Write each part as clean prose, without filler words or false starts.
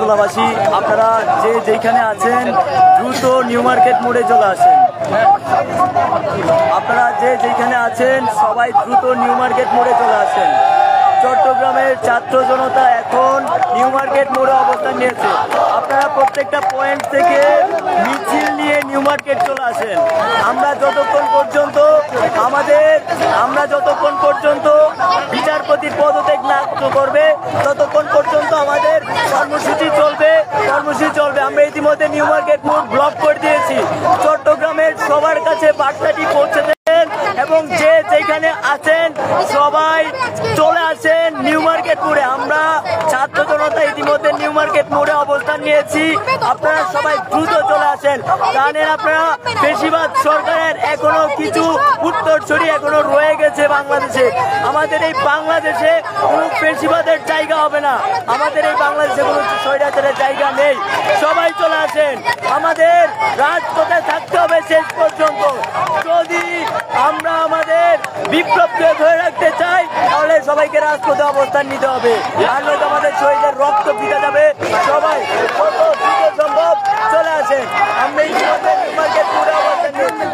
জেলাবাসী, আপনারা যে যেখানে আছেন দ্রুত নিউ মার্কেট মোড়ে চলে আসেন। আপনারা যে যেখানে আছেন সবাই দ্রুত নিউ মার্কেট মোড়ে চলে আসেন। চট্টগ্রামের ছাত্র জনতা এখন নিউ মার্কেট মোড়ে অবস্থান নিয়েছে। আপনারা প্রত্যেকটা পয়েন্ট থেকে মিছিল নিয়ে নিউ মার্কেট চলে আসেন। আমরা যতক্ষণ পর্যন্ত বিচারপতির পদত্যাগ না করবে ততক্ষণ পর্যন্ত আমাদের কর্মসূচি চলবে। আমরা ইতিমধ্যে নিউ মার্কেট মোড় ব্লক করে দিয়েছি। চট্টগ্রামের সবার কাছে বার্তাটি পৌঁছে দেন এবং যে যেখানে আছেন সবাই চলে আসেন নিউ মার্কেট মোড়ে। আমরা ছাত্র জনতা ইতিমধ্যে নিউ মার্কেট মোড়ে অবস্থান নিয়েছি। আপনারা সবাই দ্রুত চলে আসেন। জানেন আপনারা বেশিরভাগ সরকারের এখনো কিছু উত্তরসূরি এখনো রয়ে গেছে বাংলাদেশে। আমাদের এই বাংলাদেশে কোনো বেশিরভাগের জায়গা হবে না। আমাদের এই বাংলাদেশে কোনো স্বৈরাচারের জায়গা নেই। সবাই চলে আসেন। আমাদের রাজপথে থাকতে হবে শেষ পর্যন্ত। যদি আমরা আমাদের বিপ্লবকে ধরে রাখতে চাই তাহলে সবাইকে রাজপথে অবস্থান নিতে হবে, আর নয়তো আমাদের শহীদের রক্ত ভিজে যাবে। সবাই কত দ্রুত সম্ভব চলে আসেন। আমরা এই মার্কেট পুরো অবস্থান নিয়েছি।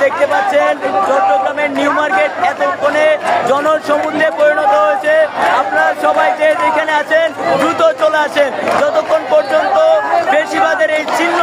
দেখতে পাচ্ছেন চট্টগ্রামের নিউ মার্কেট এতক্ষণে জনসমুদ্রে পরিণত হয়েছে। আপনারা সবাই যে যেখানে আছেন দ্রুত চলে আসেন। যতক্ষণ পর্যন্ত বেশিরভাগের এই চিহ্ন